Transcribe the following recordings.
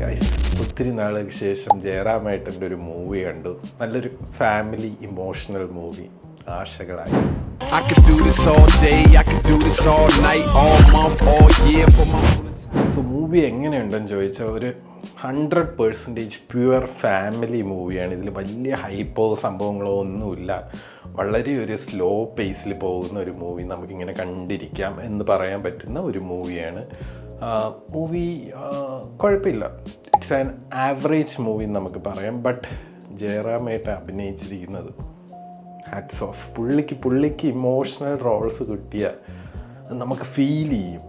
Guys, ഒത്തിരി നാളുകൾക്ക് ശേഷം ജയറാമേട്ടൻ്റെ ഒരു മൂവി കണ്ടു. നല്ലൊരു ഫാമിലി ഇമോഷണൽ മൂവി. ആശകളായി. I could do this all day, I could do this all night, all month, all year for my... so movie എങ്ങനെയുണ്ടെന്ന് ചോദിച്ചാൽ ഒരു 100% പ്യുവർ ഫാമിലി മൂവിയാണ്. ഇതിൽ വലിയ ഹൈപ്പോ സംഭവങ്ങളോ ഒന്നുമില്ല. വളരെ ഒരു സ്ലോ പേസിൽ പോകുന്ന ഒരു മൂവി നമുക്കിങ്ങനെ കണ്ടിരിക്കാം എന്ന് പറയാൻ പറ്റുന്ന ഒരു മൂവിയാണ്. മൂവി കുഴപ്പമില്ല, ഇറ്റ്സ് ആൻ ആവറേജ് മൂവി നമുക്ക് പറയാം. ബട്ട് ജയറാമേട്ടൻ അഭിനയിച്ചിരിക്കുന്നത് ഹാറ്റ്സ് ഓഫ്. പുള്ളിക്ക് ഇമോഷണൽ റോൾസ് കിട്ടിയ നമുക്ക് ഫീൽ ചെയ്യും.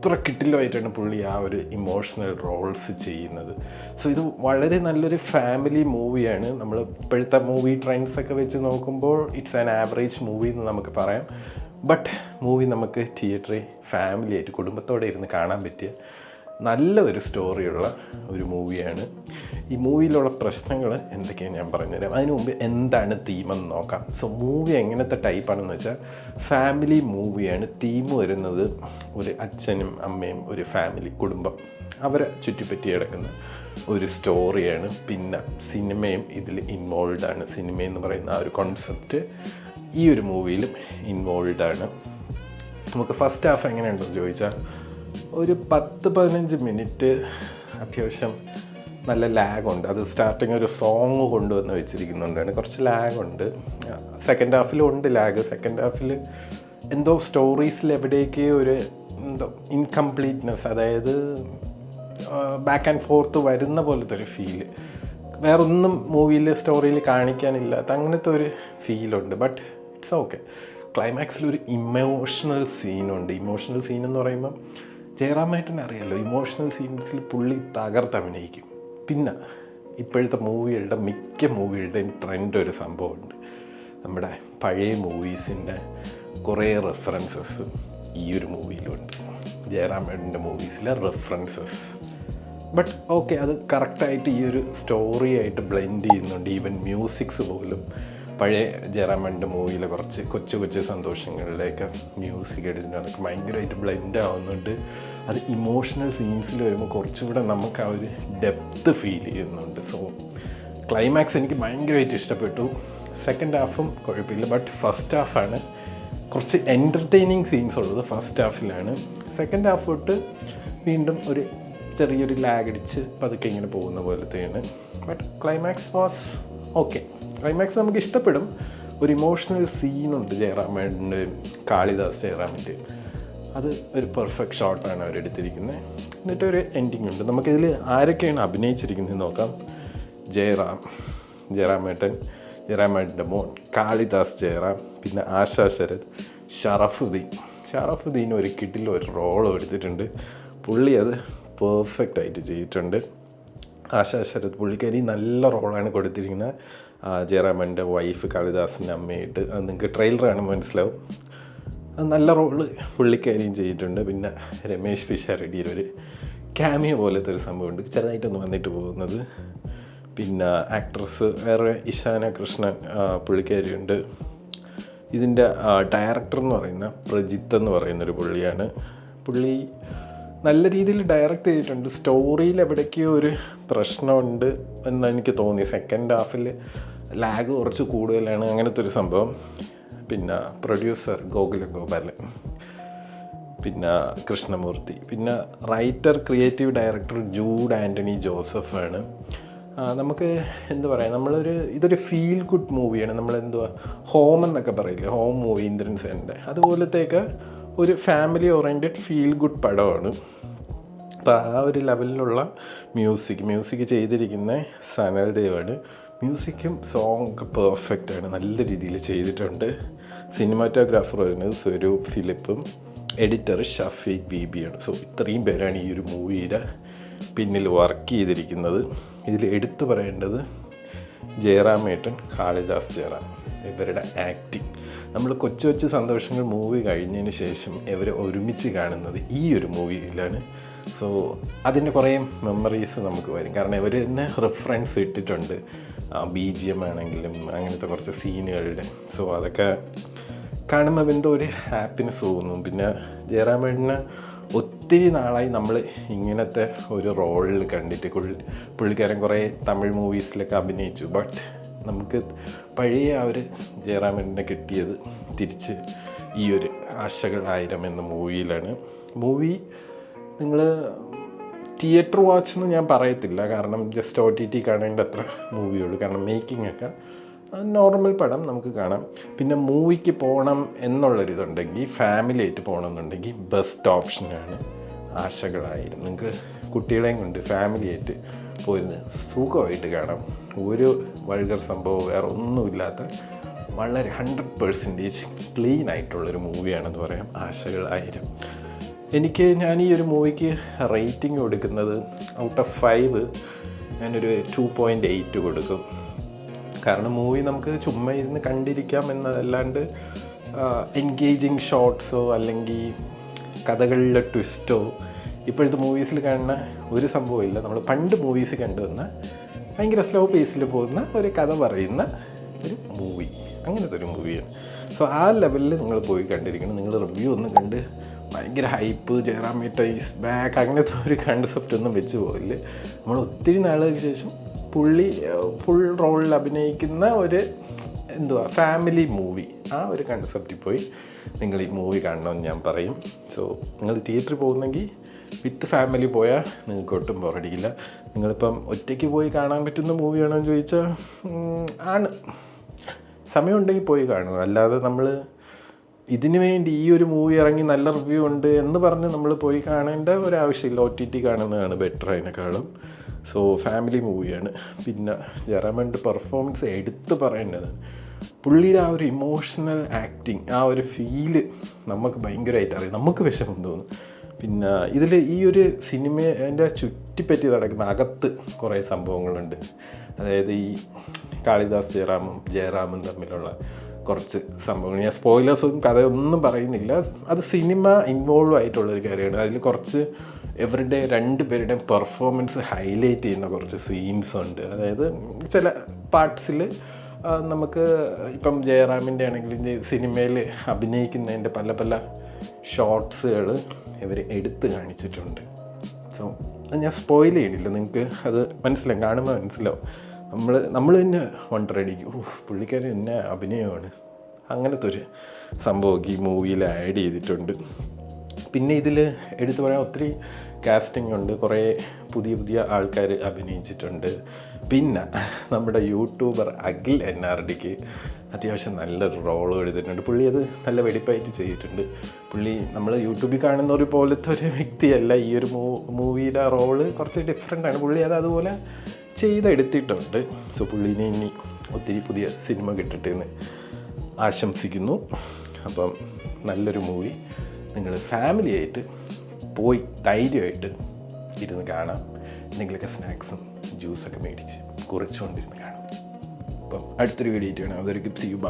അത്ര കിട്ടിലുമായിട്ടാണ് പുള്ളി ആ ഒരു ഇമോഷണൽ റോൾസ് ചെയ്യുന്നത്. സോ ഇത് വളരെ നല്ലൊരു ഫാമിലി മൂവിയാണ്. നമ്മൾ ഇപ്പോഴത്തെ മൂവി ട്രെൻഡ്സൊക്കെ വെച്ച് നോക്കുമ്പോൾ ഇറ്റ്സ് ആൻ ആവറേജ് മൂവി എന്ന് നമുക്ക് പറയാം. ബട്ട് മൂവി നമുക്ക് തിയേറ്ററിൽ ഫാമിലി ആയിട്ട് കുടുംബത്തോടെ ഇരുന്ന് കാണാൻ പറ്റിയ നല്ല ഒരു സ്റ്റോറിയുള്ള ഒരു മൂവിയാണ്. ഈ മൂവിയിലുള്ള പ്രശ്നങ്ങൾ എന്തൊക്കെയാണ് ഞാൻ പറഞ്ഞുതരാം. അതിന് മുമ്പ് എന്താണ് തീമെന്ന് നോക്കാം. സോ മൂവി എങ്ങനത്തെ ടൈപ്പാണെന്ന് വെച്ചാൽ ഫാമിലി മൂവിയാണ്. തീം വരുന്നത് ഒരു അച്ഛനും അമ്മയും ഒരു ഫാമിലി കുടുംബം അവരെ ചുറ്റിപ്പറ്റി കിടക്കുന്ന ഒരു സ്റ്റോറിയാണ്. പിന്നെ സിനിമയും ഇതിൽ ഇൻവോൾവാണ്. സിനിമയെന്ന് പറയുന്ന ആ ഒരു കോൺസെപ്റ്റ് ഈ ഒരു മൂവിയിലും ഇൻവോൾവാണ്. നമുക്ക് ഫസ്റ്റ് ഹാഫ് എങ്ങനെയുണ്ടെന്ന് ചോദിച്ചാൽ ഒരു 10-15 മിനിറ്റ് അത്യാവശ്യം നല്ല ലാഗുണ്ട്. അത് സ്റ്റാർട്ടിങ് ഒരു സോങ് കൊണ്ടുവന്ന് വെച്ചിരിക്കുന്നുണ്ടാണ്. കുറച്ച് ലാഗുണ്ട്. സെക്കൻഡ് ഹാഫിലും ഉണ്ട് ലാഗ്. സെക്കൻഡ് ഹാഫിൽ എന്തോ സ്റ്റോറീസിൽ എവിടേക്ക് ഒരു എന്തോ ഇൻകംപ്ലീറ്റ്നെസ്, അതായത് ബാക്ക് ആൻഡ് ഫോർത്ത് വരുന്ന പോലത്തെ ഒരു ഫീല്, വേറൊന്നും മൂവിയിൽ സ്റ്റോറിയിൽ കാണിക്കാനില്ലാത്ത അങ്ങനത്തെ ഒരു ഫീലുണ്ട്. But it's okay. ക്ലൈമാക്സിൽ ഒരു ഇമോഷണൽ സീനുണ്ട്. ഇമോഷണൽ സീൻ എന്ന് പറയുമ്പം ജയറാമേട്ടനെ അറിയാമല്ലോ, ഇമോഷണൽ സീൻസിൽ പുള്ളി തകർത്തഭിനയിക്കും. പിന്നെ ഇപ്പോഴത്തെ മൂവികളുടെ മിക്ക മൂവികളുടെയും ട്രെൻഡ് ഒരു സംഭവമുണ്ട്. നമ്മുടെ പഴയ മൂവീസിൻ്റെ കുറേ റെഫറൻസസ് ഈ ഒരു മൂവിയിലുണ്ട്. ജയറാമേട്ടൻ്റെ മൂവീസിലെ റെഫറൻസസ്. ബട്ട് ഓക്കെ, അത് കറക്റ്റായിട്ട് ഈ ഒരു സ്റ്റോറി ആയിട്ട് ബ്ലെൻഡ് ചെയ്യുന്നുണ്ട്. ഈവൻ മ്യൂസിക്സ് പോലും പഴയ ജയറാമേട്ടൻ്റെ മൂവിയിലെ കുറച്ച് കൊച്ചു സന്തോഷങ്ങളിലേക്ക് മ്യൂസിക് എടുത്തിട്ട് അതൊക്കെ ഭയങ്കരമായിട്ട് ബ്ലെൻഡ് ആവുന്നുണ്ട്. അത് ഇമോഷണൽ സീൻസിൽ വരുമ്പോൾ കുറച്ചുകൂടെ നമുക്ക് ആ ഒരു ഡെപ്ത്ത് ഫീൽ ചെയ്യുന്നുണ്ട്. സോ ക്ലൈമാക്സ് എനിക്ക് ഭയങ്കരമായിട്ട് ഇഷ്ടപ്പെട്ടു. സെക്കൻഡ് ഹാഫും കുഴപ്പമില്ല. ബട്ട് ഫസ്റ്റ് ഹാഫാണ് കുറച്ച് എൻ്റർടൈനിങ് സീൻസ് ഉള്ളത്. ഫസ്റ്റ് ഹാഫിലാണ്. സെക്കൻഡ് ഹാഫ് തൊട്ട് വീണ്ടും ഒരു ചെറിയൊരു ലാഗ് അടിച്ച് പതുക്കെ ഇങ്ങനെ പോകുന്ന പോലത്തെയാണ്. But climax was okay. Climax നമുക്ക് ഇഷ്ടപ്പെടും. ഒരു ഇമോഷണൽ സീനുണ്ട് ജയറാമേട്ടൻ്റെ, കാളിദാസ് ജയറാമിൻ്റെ. അത് ഒരു പെർഫെക്റ്റ് ഷോട്ടാണ് അവരെടുത്തിരിക്കുന്നത്. എന്നിട്ടൊരു എൻഡിങ് ഉണ്ട്. നമുക്കിതിൽ ആരൊക്കെയാണ് അഭിനയിച്ചിരിക്കുന്നത് നോക്കാം. ജയറാമേട്ടൻ്റെ മോൻ കാളിദാസ് ജയറാം, പിന്നെ ആശാ ശരത്, ഷറഫുദ്ദീൻ ഒരു കിടിലൊരു റോളും എടുത്തിട്ടുണ്ട്. പുള്ളി അത് പെർഫെക്റ്റായിട്ട് ചെയ്തിട്ടുണ്ട്. ആശാ ശരത് പുള്ളിക്കാരി നല്ല റോളാണ് കൊടുത്തിരിക്കുന്നത്. ജയറാമൻ്റെ വൈഫ് കാളിദാസിൻ്റെ അമ്മയായിട്ട്. അത് നിങ്ങൾക്ക് ട്രെയിലർ കാണുമ്പോൾ മനസ്സിലാവും. അത് നല്ല റോള് പുള്ളിക്കാരിയും ചെയ്തിട്ടുണ്ട്. പിന്നെ രമേശ് പിഷാരടിയുടെ ഒരു ക്യാമിയോ പോലത്തെ ഒരു സംഭവമുണ്ട്, ചെറുതായിട്ടൊന്ന് വന്നിട്ട് പോകുന്നത്. പിന്നെ ആക്ട്രസ് വേറെ ഇഷാന കൃഷ്ണൻ പുള്ളിക്കാരിയുണ്ട്. ഇതിൻ്റെ ഡയറക്ടർ എന്ന് പറയുന്ന പ്രജിത്ത് എന്ന് പറയുന്നൊരു പുള്ളിയാണ്. പുള്ളി നല്ല രീതിയിൽ ഡയറക്റ്റ് ചെയ്തിട്ടുണ്ട്. സ്റ്റോറിയിൽ എവിടേക്കോ ഒരു പ്രശ്നമുണ്ട് എന്ന് എനിക്ക് തോന്നി. സെക്കൻഡ് ഹാഫിൽ ലാഗ് കുറച്ച് കൂടുതലാണ്, അങ്ങനത്തെ ഒരു സംഭവം. പിന്നെ പ്രൊഡ്യൂസർ ഗോകുലൻ, പിന്നെ കൃഷ്ണമൂർത്തി, പിന്നെ writer creative director Jude Antony ജോസഫാണ്. നമുക്ക് എന്താ പറയുക, ഇതൊരു ഫീൽ ഗുഡ് മൂവിയാണ്. ഹോം എന്നൊക്കെ പറയില്ലേ, ഹോം മൂവി ഇന്ദ്രൻ സെൻ്റെ അതുപോലത്തേക്ക് ഒരു ഫാമിലി ഓറിയൻറ്റഡ് ഫീൽ ഗുഡ് പടമാണ്. അപ്പോൾ ആ ഒരു ലെവലിലുള്ള മ്യൂസിക് ചെയ്തിരിക്കുന്ന സനൽ ദേവാണ്. മ്യൂസിക്കും സോങ് ഒക്കെ പെർഫെക്റ്റാണ്, നല്ല രീതിയിൽ ചെയ്തിട്ടുണ്ട്. സിനിമാറ്റോഗ്രാഫർ വരുന്നത് സ്വരൂപ് ഫിലിപ്പും, എഡിറ്റർ ഷഫീഖ് ബീബിയാണ്. സോ ഇത്രയും പേരാണ് ഈ ഒരു മൂവിയുടെ പിന്നിൽ വർക്ക് ചെയ്തിരിക്കുന്നത്. ഇതിൽ എടുത്തു പറയേണ്ടത് ജയറാമേട്ടൻ, കാളിദാസ് ജയറാം, ഇവരുടെ ആക്ടിങ്. നമ്മൾ കൊച്ചു സന്തോഷങ്ങൾ മൂവി കഴിഞ്ഞതിന് ശേഷം ഇവരെ ഒരുമിച്ച് കാണുന്നത് ഈ ഒരു മൂവിയിലാണ്. സോ അതിൻ്റെ കുറേ മെമ്മറീസ് നമുക്ക് വരും. കാരണം ഇവർ തന്നെ റെഫറൻസ് ഇട്ടിട്ടുണ്ട്, BGM ആണെങ്കിലും അങ്ങനത്തെ കുറച്ച് സീനുകളുടെ. സോ അതൊക്കെ കാണുമ്പോൾ എന്തോ ഒരു ഹാപ്പിനെസ് തോന്നും. പിന്നെ ജയറാമേട്ടന് ഒത്തിരി നാളായി നമ്മൾ ഇങ്ങനത്തെ ഒരു റോളിൽ കണ്ടിട്ട്. പുള്ളിക്കാരൻ കുറേ തമിഴ് മൂവീസിലൊക്കെ അഭിനയിച്ചു. ബട്ട് നമുക്ക് പഴയ ആ ഒരു ജയറാമിനെ കിട്ടിയത് തിരിച്ച് ഈ ഒരു ആശകൾ 1000 എന്ന മൂവിയിലാണ്. മൂവി നിങ്ങൾ തിയേറ്റർ വാച്ച് എന്ന് ഞാൻ പറയത്തില്ല, കാരണം ജസ്റ്റ് OTT കാണേണ്ട അത്ര മൂവിയുള്ളൂ. കാരണം മേക്കിംഗ് ഒക്കെ നോർമൽ പടം നമുക്ക് കാണാം. പിന്നെ മൂവിക്ക് പോകണം എന്നുള്ളൊരിതുണ്ടെങ്കിൽ, ഫാമിലി ആയിട്ട് പോകണമെന്നുണ്ടെങ്കിൽ ബെസ്റ്റ് ഓപ്ഷനാണ് ആശകളായിരുന്നു. നിങ്ങൾക്ക് കുട്ടികളെയും കൊണ്ട് ഫാമിലി ആയിട്ട് പോയിരുന്ന് സുഖമായിട്ട് കാണാം. ഒരു വൾഗർ സംഭവം വേറെ ഒന്നുമില്ലാത്ത വളരെ 100% ക്ലീൻ ആയിട്ടുള്ളൊരു മൂവിയാണെന്ന് പറയാം ആശകൾ 1000. ഞാൻ ഈ ഒരു മൂവിക്ക് റേറ്റിംഗ് കൊടുക്കുന്നത് ഔട്ട് ഓഫ് 5 ഞാനൊരു 2.8 കൊടുക്കും. കാരണം മൂവി നമുക്ക് ചുമ്മാ ഇരുന്ന് കണ്ടിരിക്കാം എന്നതല്ലാണ്ട് എൻഗേജിങ് ഷോട്ട്സോ അല്ലെങ്കിൽ കഥകളിലെ ട്വിസ്റ്റോ ഇപ്പോഴത്തെ മൂവീസിൽ കാണുന്ന ഒരു സംഭവമില്ല. നമ്മൾ പണ്ട് മൂവീസ് കണ്ടുവന്ന ഭയങ്കര സ്ലോ പേസിൽ പോകുന്ന ഒരു കഥ പറയുന്ന ഒരു മൂവി, അങ്ങനത്തെ ഒരു മൂവിയാണ്. സോ ആ ലെവലിൽ നിങ്ങൾ പോയി കണ്ടിരിക്കണം. നിങ്ങൾ റിവ്യൂ ഒന്നും കണ്ട് ഭയങ്കര ഹൈപ്പ്, ജയറാമേട്ട ഈസ് ബാക്ക് അങ്ങനത്തെ ഒരു കൺസെപ്റ്റ് ഒന്നും വെച്ച് പോകില്ല. നമ്മൾ ഒത്തിരി നാളുകൾക്ക് ശേഷം പുള്ളി ഫുൾ റോളിൽ അഭിനയിക്കുന്ന ഒരു ഫാമിലി മൂവി, ആ ഒരു കൺസെപ്റ്റിൽ പോയി നിങ്ങൾ ഈ മൂവി കാണണമെന്ന് ഞാൻ പറയും. സോ നിങ്ങൾ തിയേറ്ററിൽ പോകുന്നെങ്കിൽ വിത്ത് ഫാമിലി പോയാൽ നിങ്ങൾക്ക് ഒട്ടും ബോറടിക്കില്ല. നിങ്ങളിപ്പം ഒറ്റയ്ക്ക് പോയി കാണാൻ പറ്റുന്ന മൂവിയാണോ എന്ന് ചോദിച്ചാൽ ആണ്. സമയമുണ്ടെങ്കിൽ പോയി കാണുക. അല്ലാതെ നമ്മൾ ഇതിനു വേണ്ടി ഈ ഒരു മൂവി ഇറങ്ങി നല്ല റിവ്യൂ ഉണ്ട് എന്ന് പറഞ്ഞ് നമ്മൾ പോയി കാണേണ്ട ഒരാവശ്യമില്ല. OTT കാണുന്നതാണ് ബെറ്റർ അതിനേക്കാളും. സോ ഫാമിലി മൂവിയാണ്. പിന്നെ ജയറാമിൻ്റെ പെർഫോമൻസ് എടുത്ത് പറയേണ്ടത്, പുള്ളിയുടെ ആ ഒരു ഇമോഷണൽ ആക്ടിങ്, ആ ഒരു ഫീല് നമുക്ക് ഭയങ്കരമായിട്ട് അറിയാം. നമുക്ക് വിഷമം തോന്നും. പിന്നെ ഇതിൽ ഈ ഒരു സിനിമേൻ്റെ ചുറ്റിപ്പറ്റി നടക്കുന്ന അകത്ത് കുറേ സംഭവങ്ങളുണ്ട്. അതായത് ഈ കാളിദാസ് ജയറാമും തമ്മിലുള്ള കുറച്ച് സംഭവങ്ങൾ, ഞാൻ സ്പോയിലേഴ്സും കഥയൊന്നും പറയുന്നില്ല. അത് സിനിമ ഇൻവോൾവ് ആയിട്ടുള്ളൊരു കാര്യമാണ്. അതിൽ കുറച്ച് ഇവരുടെ 2 പേരുടെയും പെർഫോമൻസ് ഹൈലൈറ്റ് ചെയ്യുന്ന കുറച്ച് സീൻസ് ഉണ്ട്. അതായത് ചില പാർട്സിൽ നമുക്ക് ഇപ്പം ജയറാമിൻ്റെ ആണെങ്കിൽ സിനിമയിൽ അഭിനയിക്കുന്നതിൻ്റെ പല പല ഷോർട്സുകൾ ഇവർ എടുത്ത് കാണിച്ചിട്ടുണ്ട്. സോ ഞാൻ സ്പോയിൽ ചെയ്യണില്ല, നിങ്ങൾക്ക് അത് മനസ്സിലാവും, കാണുമ്പോൾ മനസ്സിലാവും. നമ്മൾ തന്നെ വണ്ടറടിക്കും, പുള്ളിക്കാരൻ തന്നെ അഭിനയമാണ്. അങ്ങനത്തെ ഒരു സംഭവം ഈ മൂവിയിൽ ആഡ് ചെയ്തിട്ടുണ്ട്. പിന്നെ ഇതിൽ എടുത്തു പറയാൻ ഒത്തിരി കാസ്റ്റിംഗ് ഉണ്ട്, കുറേ പുതിയ ആൾക്കാർ അഭിനയിച്ചിട്ടുണ്ട്. പിന്നെ നമ്മുടെ യൂട്യൂബർ അഖിൽ NRDക്ക് അത്യാവശ്യം നല്ലൊരു റോള് എടുത്തിട്ടുണ്ട്. പുള്ളി അത് നല്ല വെടിപ്പായിട്ട് ചെയ്തിട്ടുണ്ട്. പുള്ളി നമ്മൾ യൂട്യൂബിൽ കാണുന്ന ഒരു പോലത്തെ ഒരു വ്യക്തിയല്ല. ഈ ഒരു മൂവിയുടെ റോള് കുറച്ച് ഡിഫറെൻ്റാണ്. പുള്ളി അത് അതുപോലെ ചെയ്തെടുത്തിട്ടുണ്ട്. സോ പുള്ളീനെ ഇനി ഒത്തിരി പുതിയ സിനിമ കിട്ടട്ടെ എന്ന് ആശംസിക്കുന്നു. അപ്പം നല്ലൊരു മൂവി നിങ്ങൾ ഫാമിലി ആയിട്ട് പോയി ധൈര്യമായിട്ട് ഇരുന്ന് കാണാം. എന്തെങ്കിലുമൊക്കെ സ്നാക്സും ജ്യൂസൊക്കെ മേടിച്ച് കുറിച്ചുകൊണ്ടിരുന്ന് കാണാം. അപ്പം അടുത്തൊരു വീഡിയോ ആയിട്ട് വേണം. അതൊരു ഗിഫ്റ്റ് ചെയ്യും. ബൈ.